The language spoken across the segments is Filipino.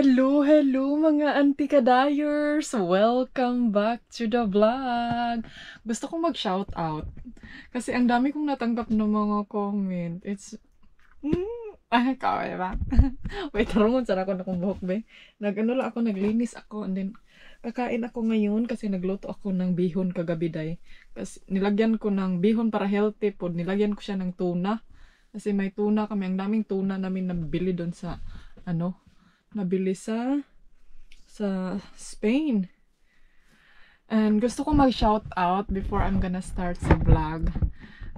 Hello, hello mga auntie kadayers! Welcome back to the vlog! Gusto kong mag-shout out kasi ang dami kong natanggap ng mga comment. It's... kaway ba? Wait, tarungon sana ako na kong buhok be. Naglinis ako and then kakain ako ngayon kasi nagluto ako ng bihon kagabi day. Kasi nilagyan ko ng bihon para healthy food. Nilagyan ko siya ng tuna. Kasi may tuna kami. Ang daming tuna namin nabili doon sa nabili sa Spain. And gusto ko mag-shout out before I'm gonna start sa vlog.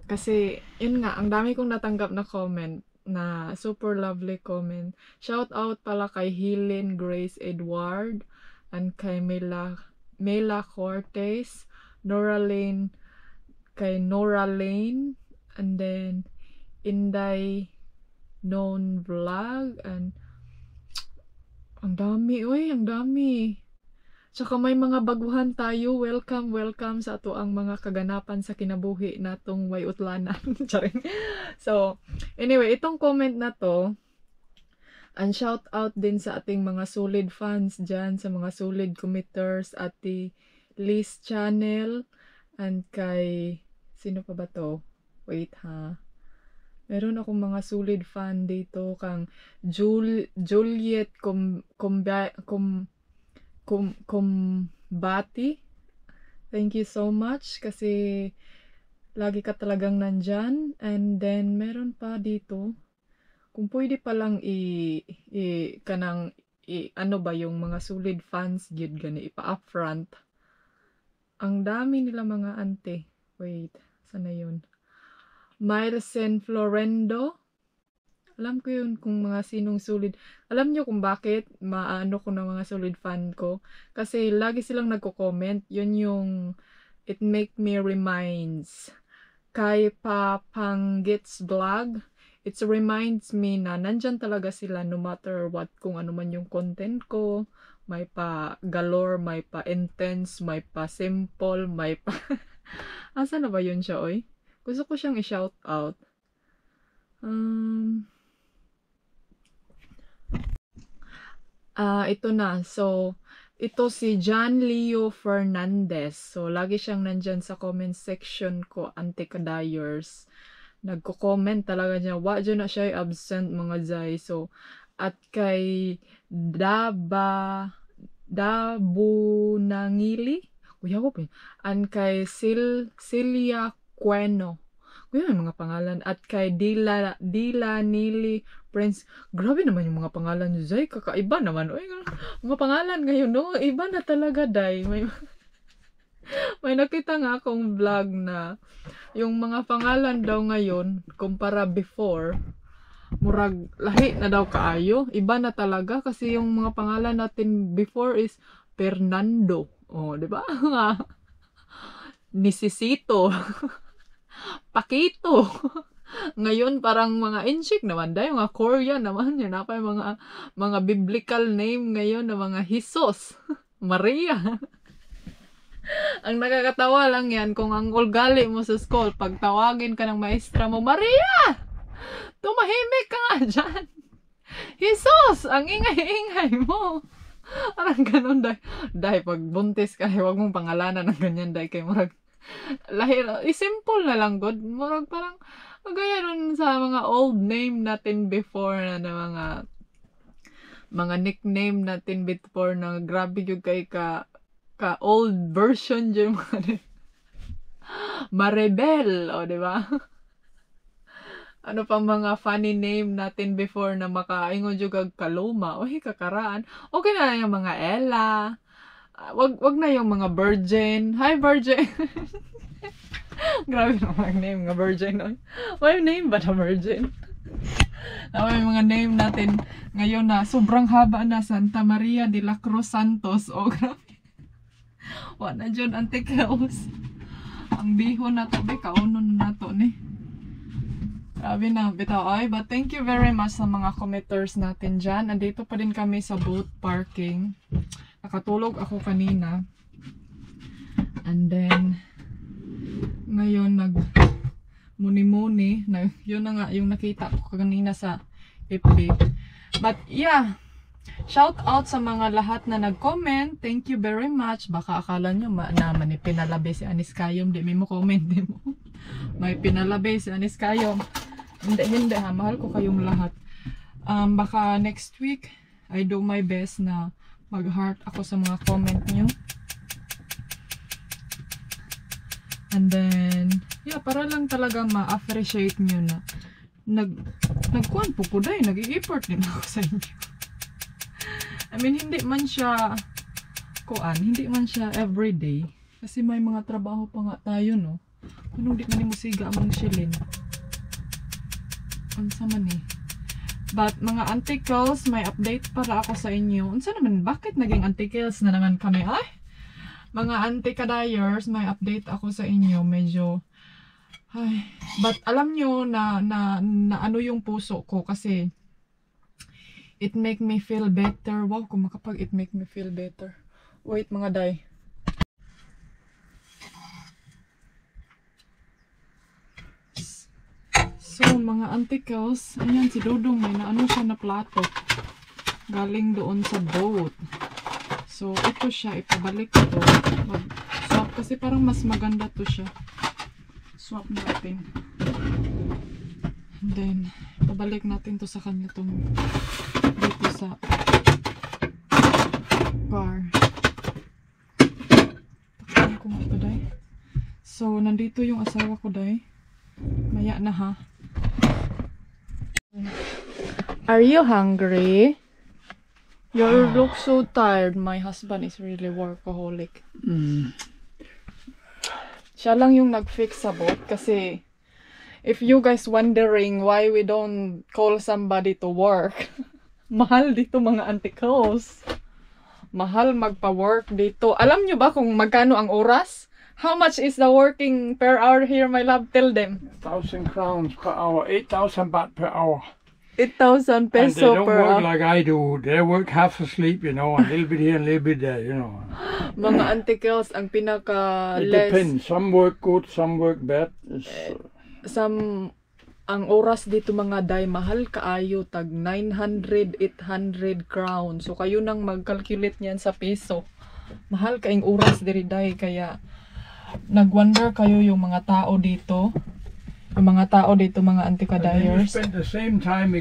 Kasi, yun nga, ang dami kong natanggap na comment na super lovely comment. Shout out pala kay Helen Grace Edward and kay Mela Cortez, kay Nora Lane, and then Inday Non Vlog, and ang dami, ang dami. Tsaka may mga baguhan tayo. Welcome, welcome sa ato ang mga kaganapan sa kinabuhi natong way utlanan. Charing. So, anyway, itong comment na to, and shout out din sa ating mga solid fans dyan, sa mga solid committers, ati Liz Channel, and kay, sino pa ba to? Wait ha. Meron akong mga solid fan dito kang Juliet Kumbati. Thank you so much kasi lagi ka talagang nandyan. And then meron pa dito, kung pwede palang ano ba yung mga solid fans gid gani ipa-upfront. Ang dami nila mga ante. Wait, sana yun? Myrcen Florendo. Alam ko yun kung mga sinong solid. Alam nyo kung bakit maano ko ng mga solid fan ko. Kasi lagi silang nagko-comment. Yun yung it make me reminds. Kay Papanggits Vlog. It reminds me na nandyan talaga sila no matter what, kung ano man yung content ko. May pa galore, may pa intense, may pa simple, may pa... Asa na ba yun siya, oy? Gusto ko siyang i-shout out. Ito na. So, ito si John Leo Fernandez. So, lagi siyang nandyan sa comment section ko, Auntie Kadayers. Nagko-comment talaga niya. Wa dyan na siya absent mga zay. So, at kay Dabunangili. Kuya ko pa. And kay Celia Queno. Kuya yung mga pangalan. At kay Dila Nili Prince. Grabe naman yung mga pangalan nyo, Zay. Kakaiba naman. Uy, mga pangalan ngayon, no? Iba na talaga, Day. May nakita nga akong vlog na yung mga pangalan daw ngayon, kumpara before, murag lahi na daw kaayo. Iba na talaga kasi yung mga pangalan natin before is Fernando. Oh, di ba? Nisisito. Pakito. Ngayon parang mga inchik naman dahil mga Korean naman yun. Napay mga biblical name ngayon na mga Jesus, Maria. Ang nakakatawa lang yan kung ang ugali mo sa school, pag tawagin ka ng maestra mo, Maria! Tumahimik ka nga dyan. Jesus! Ang ingay-ingay mo. Parang ganun dahil pag buntis ka, huwag mong pangalanan ng ganyan dahil kay murag lahir, simple na lang good. Murag parang gaya nun sa mga old name natin before na mga nickname natin before na grabe yung kay ka old version dyan mga Maribel, o diba? Ano pang mga funny name natin before na makaingon yung kaluma, oy kakaraan. Okay na yung mga Ella. Wag na yung mga virgin. Hi virgin. Grabe naman name nga virgin. May name ba na virgin? May mga name natin ngayon na sobrang haba na, Santa Maria de la Cruz Santos. Oh, grabe. Wala dyan, Auntie Kels. Ang bihon na to, kaunon na to ni. Grabe na, bitaw ay. But thank you very much sa mga committers natin dyan. Andito pa din kami sa boat parking. Nakatulog ako kanina. And then, ngayon muni-muni. Yun na nga yung nakita ko kanina sa FB. But yeah, Shout out sa mga lahat na nag-comment. Thank you very much. Baka akala nyo naman pinalabi si Anis Kayom. Di mo comment, di mo. May pinalabi si Anis Kayom. Hindi ha. Mahal ko kayong lahat. Baka next week, I do my best na mag-heart ako sa mga comment nyo. And then, yeah, para lang talaga ma-appreciate nyo na nagkuhan po ko dahil nag-i-effort din ako sa inyo. I mean, hindi man siya everyday. Kasi may mga trabaho pa nga tayo, no? Kung di man mo siga among shilin. Unsa man eh. But mga antikels, may update para ako sa inyo. Unsa naman, bakit naging antikels na naman kami? Ay! Mga antikadayers, may update ako sa inyo. Medyo, ay. But alam nyo na ano yung puso ko kasi it make me feel better. Wow, kung makapag it make me feel better. Wait mga day. So mga antikels, ayan si Dudong may naano siya na plato. Galing doon sa boat. So ito siya, ipabalik ito. Swap kasi parang mas maganda to siya. Swap natin. And then, pabalik natin to sa kanya tong dito sa car. Pakinggan ko nga day. So, nandito yung asawa ko day. Maya na ha. Are you hungry? You look so tired. My husband is really workaholic. Siya lang yung nag-fix sa boat kasi if you guys wondering why we don't call somebody to work, mahal dito mga antikos. Mahal magpa-work dito. Alam nyo ba kung magkano ang oras? How much is the working per hour here, my love? Tell them. 1,000 crowns per hour, 8,000 baht per hour. 8,000 peso per hour. And they don't work like I do. They work half asleep, you know, a little bit here and a little bit there, you know. Mga antikos, ang pinaka It less. depends. Some work good, some work bad. Ang oras dito mga day, mahal kaayo, tag 900, 800 crown. So kayo nang mag-calculate niyan sa peso. Mahal kaing oras diri day, kaya nag-wonder kayo yung mga tao dito. Yung mga tao dito, mga And then you antikadayers. spend the same time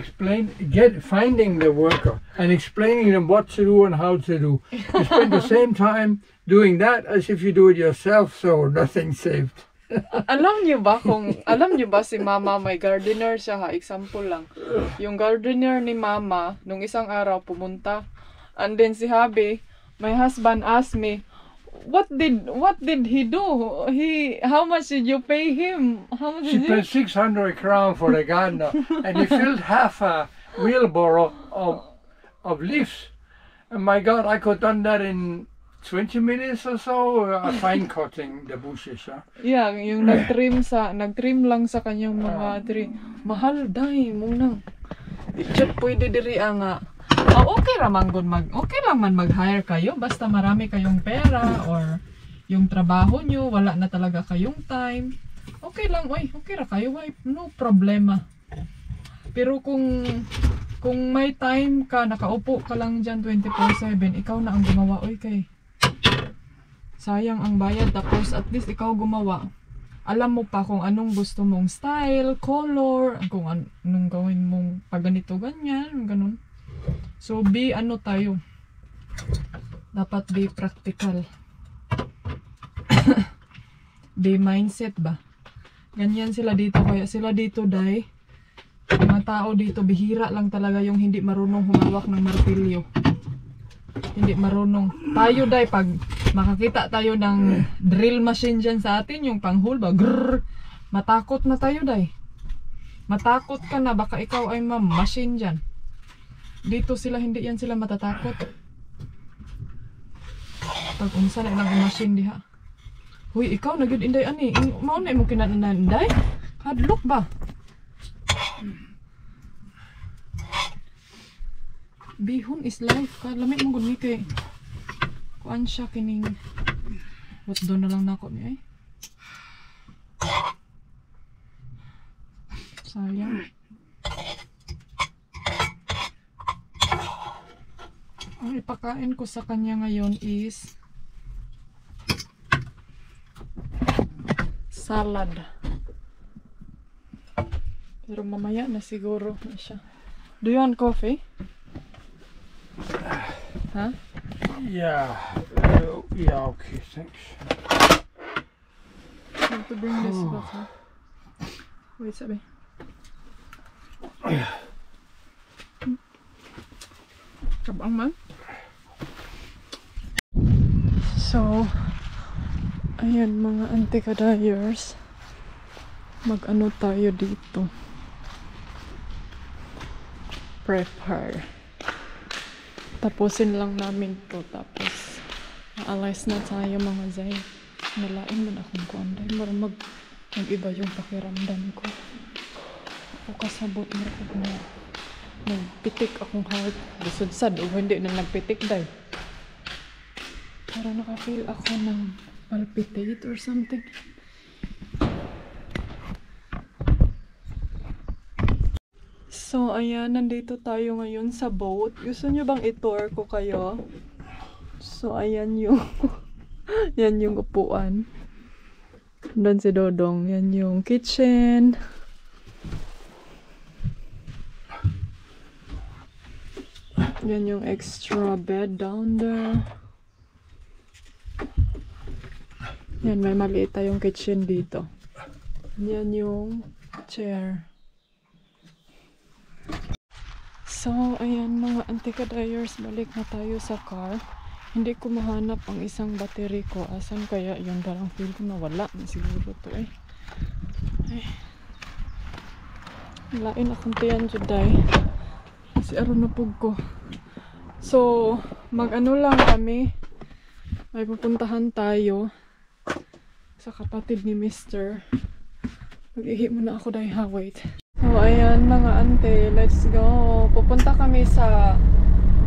finding the worker and explaining them what to do and how to do. You spend the same time doing that as if you do it yourself, so nothing's saved. Alam niyo ba si Mama may gardener siya ha, example lang. Yung gardener ni Mama nung isang araw pumunta. And then si Habi, my husband asked me, what did he do? How much did you pay him? How much She did paid 600 crown for the gardener, and he filled half a wheelbarrow of leaves. And my God, I could done that in 20 minutes or so. Fine cutting the bushes. Yeah, yung nagtrim lang sa kanyang mga tree. Mahal dai mo nang. Itchat pwede diri nga. Okay lang man mag-hire kayo basta marami kayong pera or yung trabaho nyo, wala na talaga kayong time. Okay lang, okay ra kayo, no problema. Pero kung may time ka, nakaupo ka lang dyan 24/7, ikaw na ang gumawa, kay sayang ang bayad, tapos at least ikaw gumawa. Alam mo pa kung anong gusto mong style, color, kung anong gawin mong pag ganito, ganyan, ganun. So, tayo. Dapat be practical. Be mindset ba? Ganyan sila dito, kaya sila dito, day. Mga tao dito, bihira lang talaga yung hindi marunong humawak ng martilyo. Hindi marunong. Tayo, day, pag makakita tayo ng drill machine dyan sa atin, yung panghul ba, grrr, matakot na tayo, day. Matakot ka na, baka ikaw ay machine dyan. Dito sila, hindi yan sila matatakot. Pag unsa na ilang machine diha. Huy, ikaw na gyud inday ani. Mao na mo kinahanglan inday. Hadlok ba? Bihon is life. Lamig mo gud ni kay. Kuan siya kining. What do na lang nako ni ay. Sayang. Ang ipakain ko sa kanya ngayon is salad. Pero mamaya na siguro na siya. Do you want coffee? Huh? Yeah. Yeah, okay, thanks. I have to bring this back, huh? Wait, sabi. Kabang man. So, ayan mga anti-kadayers. Mag-ano tayo dito. Prepare. Tapusin lang namin to. Tapos, alas na tayo mga zay. Nalain man akong kuanday. Mag-iba yung pakiramdam ko. Ako kasabot na ako na nagpitik akong heart. Busudsad o hindi na nagpitik day. Para naka-feel ako ng palpitate or something. So, ayan, nandito tayo ngayon sa boat. Gusto nyo bang i-tour ko kayo? So, ayan yung yan yung upuan. Doon si Dodong. Yan yung kitchen. Yan yung extra bed down there. Yan, may maliit tayong kitchen dito. Yan yung chair. So, ayan mga anti-kadayers, balik na tayo sa car. Hindi ko mahanap ang isang battery ko. Asan kaya yun? Parang feel ko nawala na siguro to eh. Ay. Lain akong tiyan juday. Kasi aron na pug ko. So, mag-ano lang kami. May pupuntahan tayo sa kapatid ni Mr. Mag-ihi muna ako dahil ha, wait. So, ayan mga ante, let's go. Pupunta kami sa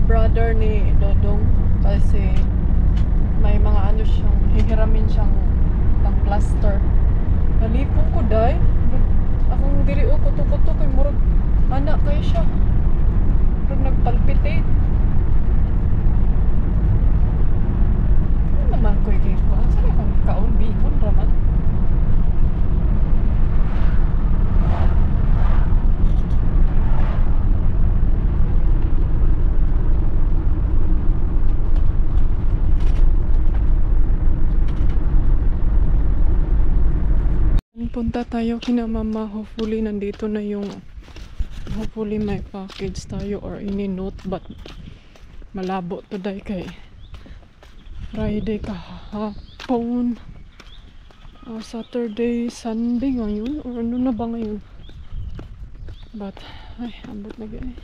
brother ni Dodong kasi may mga ano siyang, hihiramin siyang pang plaster. Nalipong ko dahil. Akong diri o kuto-kuto kay murag anak kayo siya. Murag nagpalpitate. Ano naman ko yung ko? Saan akong kaon bihon raman? Punta tayo kina mama. Hopefully nandito na yung hopefully may package tayo or ini note, but malabo to day kay Friday kahapon, Saturday, Sunday ngayon or ano na ba ngayon, but ay ambot na gani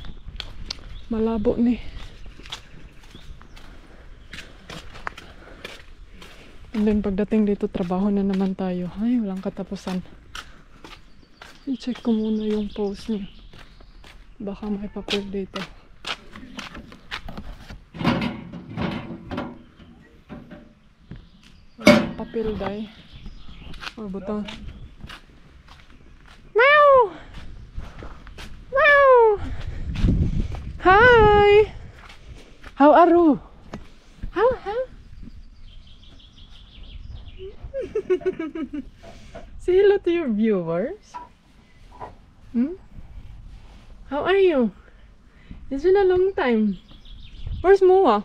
malabo ni. And then pagdating dito, trabaho na naman tayo. Ay, walang katapusan. I-check ko muna yung post niya. Baka may papel dito. Walang papel day. Or butang. Meow! Meow! Hi! How are you? How? Say hello to your viewers. How are you? It's been a long time. Where's Moa?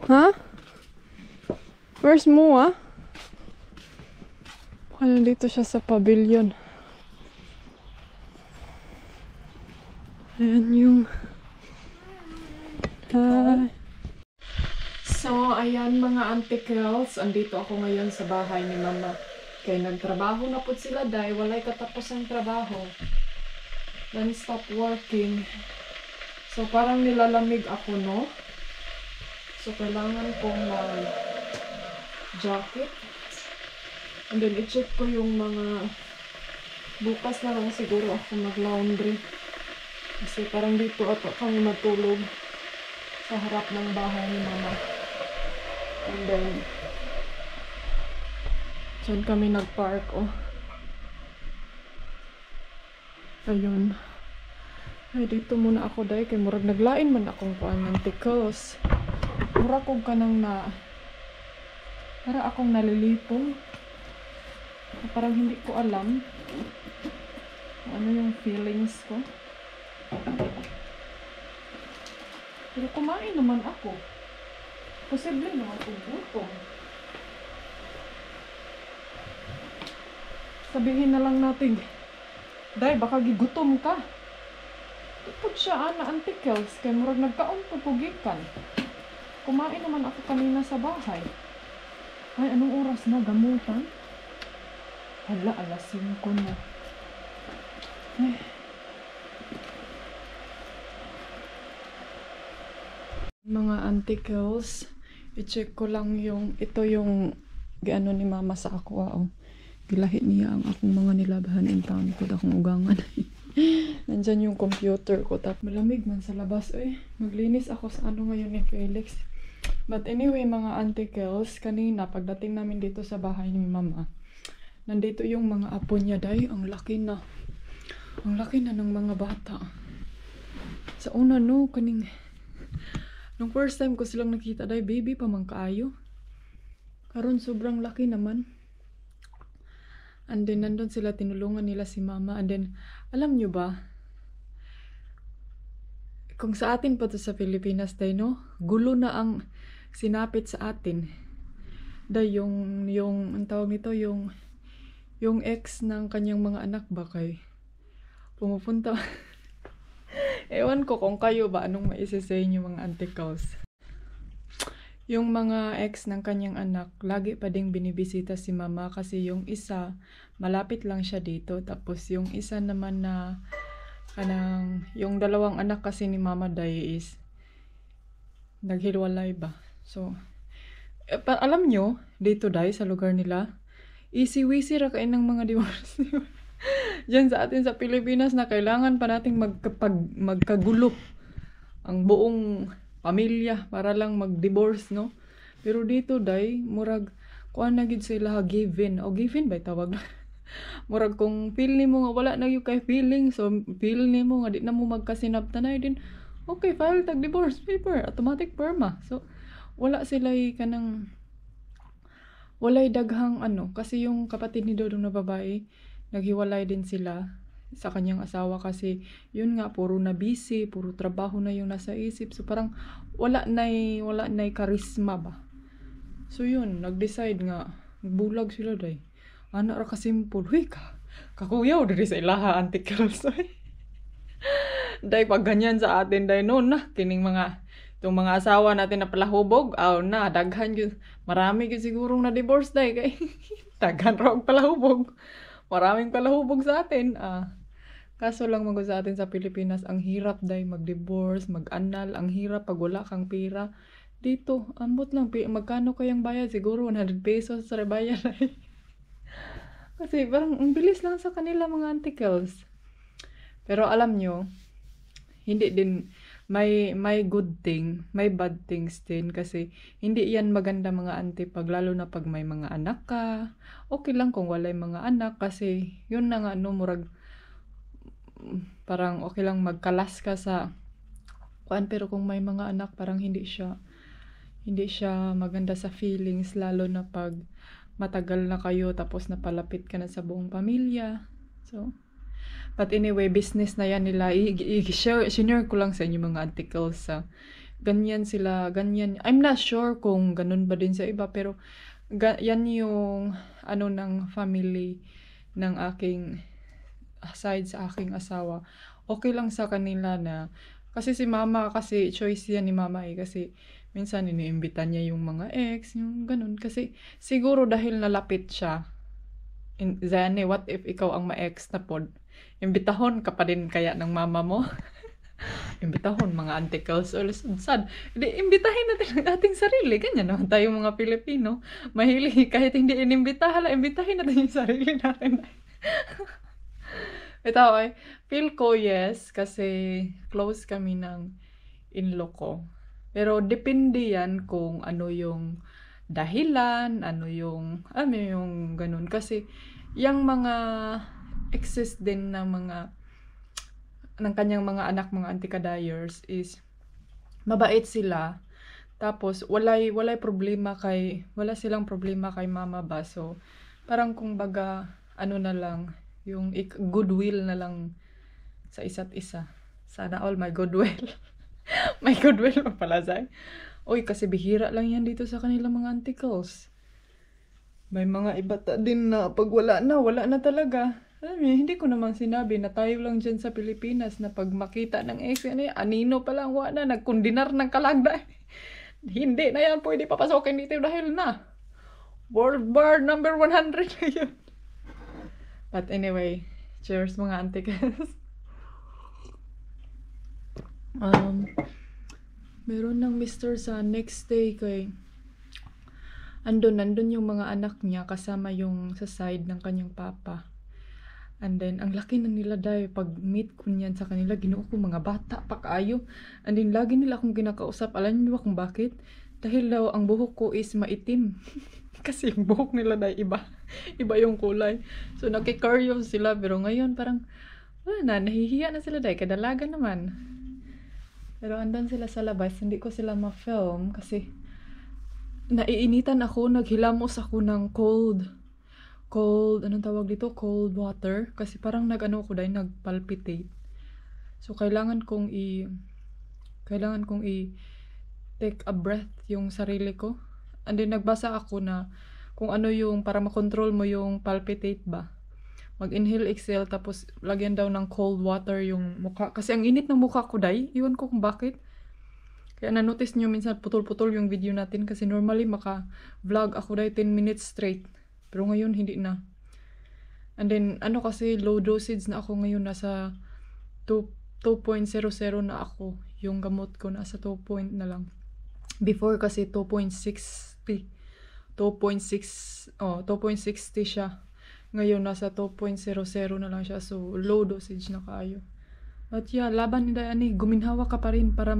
Huh? Where's Moa? Baka nandito siya sa pavilion. Ayan yung... Hi. So, ayan mga auntie girls, andito ako ngayon sa bahay ni mama. Kaya nagtrabaho na po sila dahil walay katapos ang trabaho. Then stop working. So, parang nilalamig ako, no? So, kailangan kong mag-jacket. And then, i-check ko yung mga... Bukas na lang siguro ako mag-laundry. Kasi parang dito ato kami matulog sa harap ng bahay ni mama. And then, dyan kami nag-park, oh. Ayun. Ay, dito muna ako dahil kay murag naglain man akong manticles. Mura kong kanang para akong nalilipong. Parang hindi ko alam kung ano yung feelings ko. Pero kumain naman ako. Posible naman kung gutom. Sabihin na lang natin, dahil baka gigutom ka. Ipod siya, antikels, kay murag nagkaon po pugikan. Kumain naman ako kanina sa bahay. Ay, anong oras na? Gamutan? Hala, alas 5 na. Ay. Mga antikels, i-check ko lang ito yung gaano ni mama sa ako. Oh. Gilahi niya ang akong mga nilabahan in town ko akong ugangan. Nandyan yung computer ko. Tapos malamig man sa labas. Uy, maglinis ako sa ano ngayon ni Felix. But anyway, mga antikels, kanina pagdating namin dito sa bahay ni mama, nandito yung mga apo niya, day. Ang laki na. Ang laki na ng mga bata. Sa una, no, nung first time ko silang nakita, day, baby pa man kaayo. Karon sobrang laki naman. And then, nandun sila, tinulungan nila si mama. And then, alam nyo ba, kung sa atin pa to sa Pilipinas, day, no? Gulo na ang sinapit sa atin. Day, ang tawag nito, yung ex ng kanyang mga anak ba kay pumupunta. Ewan ko kung kayo ba, anong maisisay nyo mga antikals. Yung mga ex ng kanyang anak, lagi pa ding binibisita si mama kasi yung isa, malapit lang siya dito. Tapos yung isa naman na, yung dalawang anak kasi ni mama day is, naghiwalay ba? So, alam nyo, dito day sa lugar nila, easy-weasy ra kain ng mga divorce. Diyan sa atin sa Pilipinas na kailangan pa nating magkagulo ang buong pamilya para lang mag-divorce, no? Pero dito, day, murag, kuan na gid sila given. O given ba tawag? Murag kung feel nimo nga wala na yung kay feeling, so feel nimo nga di na mo magkasinabtanay din, okay, file tag divorce paper, automatic perma. So, wala sila walay daghang kasi yung kapatid ni Dodong na babae, naghiwalay din sila sa kanyang asawa kasi yun nga puro na busy, puro trabaho na yung nasa isip. So parang wala nay charisma ba. So yun, nag-decide nga bulag sila day. Ana ra ka simple. Huy kakuyaw diri sa ilaha antikels. Day pag ganyan sa atin day noon na kining itong mga asawa natin na palahubog, na daghan yun. Marami yun sigurong na divorce day kay daghan ra og palahubog. Maraming palahubog sa atin. Kaso lang sa atin sa Pilipinas, ang hirap day mag-divorce, mag-annul, ang hirap pag wala kang pera. Dito, ambot lang, magkano kayang bayad? Siguro 100 pesos sa bayad. Kasi parang ang bilis lang sa kanila mga antikels. Pero alam nyo, hindi din, may good thing, may bad things din kasi hindi yan maganda mga auntie lalo na pag may mga anak ka. Okay lang kung walay mga anak kasi yun na nga murag parang okay lang magkalas ka sa kuan, pero kung may mga anak parang hindi siya maganda sa feelings lalo na pag matagal na kayo tapos napalapit ka na sa buong pamilya. So but anyway, business na yan nila. I-share ko lang sa inyo mga articles. Ganyan sila, ganyan. I'm not sure kung ganun ba din sa iba, pero yan yung ng family ng aking side sa aking asawa. Okay lang sa kanila na, kasi si mama, kasi choice yan ni mama kasi minsan iniimbitan niya yung mga ex, yung ganun. Kasi siguro dahil nalapit siya, Zane, what if ikaw ang ma-ex na pod? Imbitahon ka pa din kaya ng mama mo? Imbitahon mga antikels o sad. Imbitahin natin ang ating sarili. Ganyan naman tayo mga Pilipino. Mahilig kahit hindi inimbitahan, imbitahin natin yung sarili natin. Ito ay, feel ko yes, kasi close kami ng in-law ko. Pero depende yan kung ano yung dahilan, ano yung ganun. Kasi yung mga exist din na mga ng kanyang mga anak, mga antikadayers, is mabait sila. Tapos, wala silang problema kay mama ba. So, parang kung baga, ano na lang, yung goodwill na lang sa isa't isa. Sana all my goodwill. May goodwill pa pala, Zay. Uy, kasi bihira lang yan dito sa kanilang mga anticles. May mga iba din na pag wala na talaga. Alam niyo, hindi ko namang sinabi na tayo lang dyan sa Pilipinas na pag makita ng ex, anino pa lang, wala na, nagkundinar ng kalagda. Hindi na yan pwede papasokin dito dahil na World War number 100 na yun. But anyway, cheers mga antikas. Meron ng Mr. sa next day kay nandun yung mga anak niya kasama yung sa side ng kanyang papa. And then, ang laki na nila dahil pag meet ko niyan sa kanila, ginoo ko mga bata pa kaayo. And then, lagi nila akong kinakausap. Alam niyo ba kung bakit? Dahil daw, ang buhok ko is maitim. Kasi yung buhok nila dahil iba. Iba yung kulay. So, nakikaryo sila. Pero ngayon, parang, nahihiya na sila dahil. Kadalaga naman. Pero andun sila sa labas. Hindi ko sila ma-film kasi naiinitan ako. Naghilamos ako ng cold, anong tawag dito? Cold water. Kasi parang ako dahil nagpalpitate. So, kailangan kong take a breath yung sarili ko. And then, nagbasa ako na kung ano yung, para makontrol mo yung palpitate ba. Mag-inhale, exhale, tapos lagyan daw ng cold water yung mukha. Kasi ang init ng mukha ko dahil. Iwan ko kung bakit. Kaya na-notice nyo minsan putol-putol yung video natin. Kasi normally maka-vlog ako dahil 10 minutes straight. Pero ngayon, hindi na. And then, kasi low dosage na ako ngayon. Nasa 2.00 na ako. Yung gamot ko, nasa 2 point na lang. Before kasi 2.60 siya. Ngayon, nasa 2.00 na lang siya. So, low dosage na kayo. But yeah, laban nila guminhawa ka pa rin para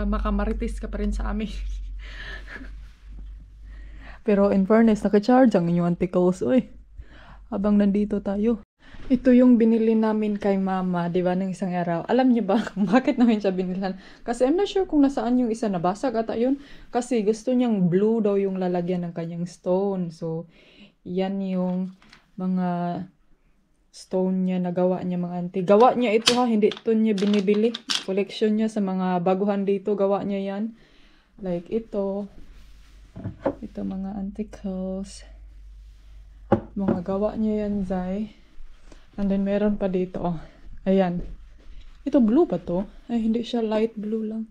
makamarites ka pa rin sa amin. Pero in fairness, naka-charge ang inyong anticles, oy. Habang nandito tayo. Ito yung binili namin kay mama, di ba, ng isang araw. Alam niyo ba kung bakit namin siya binilhan? Kasi I'm not sure kung nasaan yung isa, nabasag ata yun. Kasi gusto niyang blue daw yung lalagyan ng kanyang stone. So, yan yung mga stone niya, nagawa niya mga auntie. Gawa niya ito ha, hindi ito niya binibili. Collection niya sa mga baguhan dito, gawa niya yan. Like ito. Ito mga anticles. Mga gawa niya yan, Zay. And then meron pa dito. Oh. Ayan. Ito blue ba to? Ay, hindi siya light blue lang.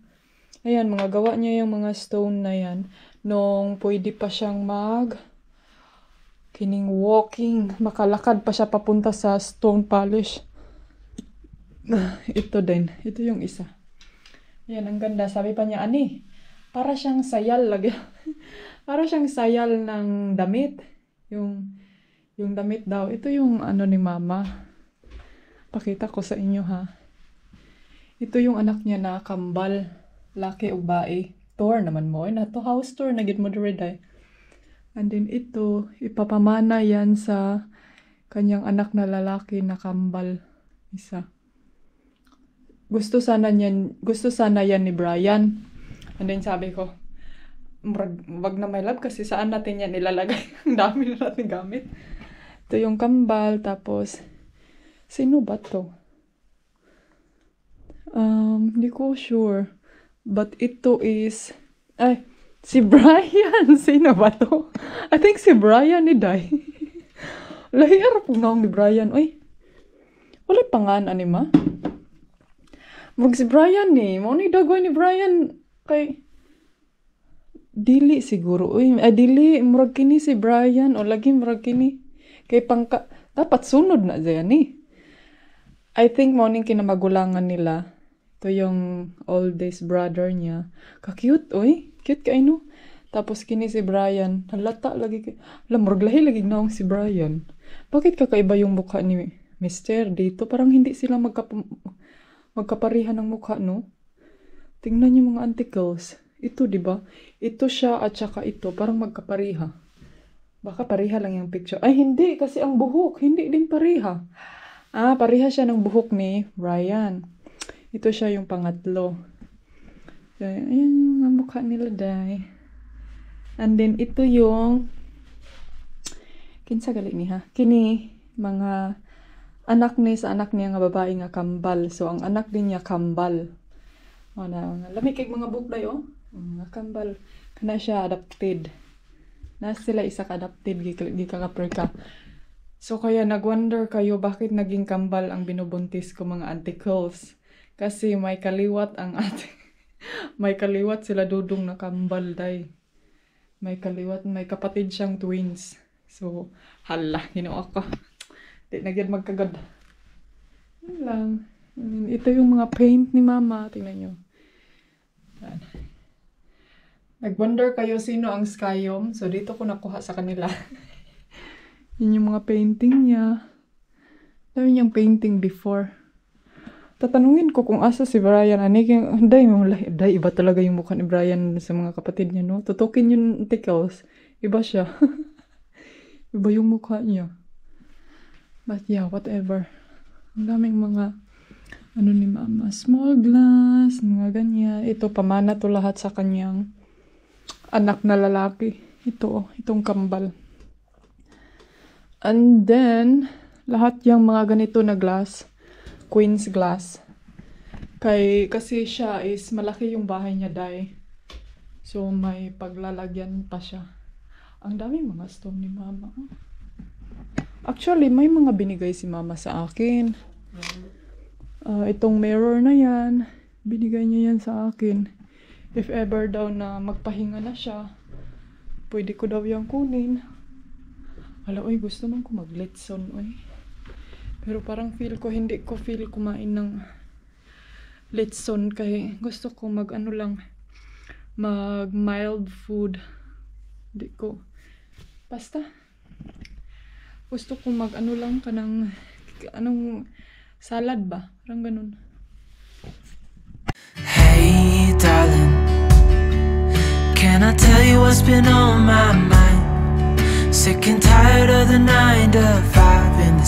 Ayan, mga gawa niya yung mga stone na yan. Nung pwede pa siyang kining walking. Makalakad pa siya papunta sa stone polish. Ito din. Ito yung isa. Ayan, ang ganda. Sabi pa niya, para siyang sayal lagi. Para siyang sayal ng damit. Yung damit daw. Ito yung ni mama. Pakita ko sa inyo ha. Ito yung anak niya na kambal. Laki o bae. Tour naman mo. Na to house tour. Nagit mo diriday. And then ito. Ipapamana yan sa kanyang anak na lalaki na kambal. Isa. Gusto sana yan ni Brian. And then sabi ko, wag na my love kasi saan natin yan ilalagay. Ang dami na natin gamit. Ito yung kambal. Tapos, sino ba to? Hindi ko sure. But ito is, si Brian. Sino ba to? I think si Brian ni Day. Lahir po nga ni Brian. Uy, wala pangan ma. Murag si Brian ni. Mauna dagoy ni Brian kay dili siguro. Uy, dili. Murag kini si Brian. O lagi murag kini. Kay dapat sunod na dyan I think morning kinamagulangan nila. Ito yung oldest brother niya. Ka-cute, oy. Cute ka no? Tapos kini si Brian. Halata lagi. Murag lahi lagi naong si Brian. Bakit kakaiba yung mukha ni Mr. dito? Parang hindi sila magkaparihan ng mukha, no? Tingnan niyo mga anticles. Ito, di ba? Ito siya at saka ito. Parang magkapariha. Baka pariha lang yung picture. Ay, hindi. Kasi ang buhok. Hindi din pariha. Pareha siya ng buhok ni Ryan. Ito siya yung pangatlo. So, ayan yung mga mukha nila, day. And then, ito yung kinsa gali niya. Kini, mga anak ni sa anak niya nga babae nga kambal. So, ang anak din niya kambal. Lamig kay mga buklay, oh. Mga kambal. Kana siya adopted. Na sila isa ka-adopted, gika-Africa. So, kaya nag-wonder kayo bakit naging kambal ang binubuntis ko mga anticles. Kasi may kaliwat ang may kaliwat sila dudong na kambal, day. May kaliwat, may kapatid siyang twins. So, hala, ginawa ko. Di na gyud magkagad. Yun lang. Ito yung mga paint ni mama. Tingnan nyo. Yan. Nag-wonder kayo sino ang Skyom. So, dito ko nakuha sa kanila. Yun yung mga painting niya. Dami niyang painting before. Tatanungin ko kung asa si Brian. Day, iba talaga yung mukha ni Brian sa mga kapatid niya, no? Tutukin yung ticals. Iba siya. Iba yung mukha niya. But yeah, whatever. Ang daming mga ni mama. Small glass, mga ganyan. Ito, pamana to lahat sa kanyang anak na lalaki. Itong kambal. And then, lahat yung mga ganito na glass, queen's glass. Kasi siya is malaki yung bahay niya, day. So, may paglalagyan pa siya. Ang daming mga stone ni mama. Actually, may mga binigay si mama sa akin. Itong mirror na yan, binigay niya yan sa akin. If ever daw na magpahinga na siya, pwede ko daw yung kunin. Oy, gusto man ko mag-litson, oy. Pero parang hindi ko feel kumain ng litson kaya gusto ko mag-mild food. Hindi ko. Basta. Gusto ko salad ba? Parang ganun. Hey, darling, can I tell you what's been on my mind? Sick and tired of the 9 to 5 in the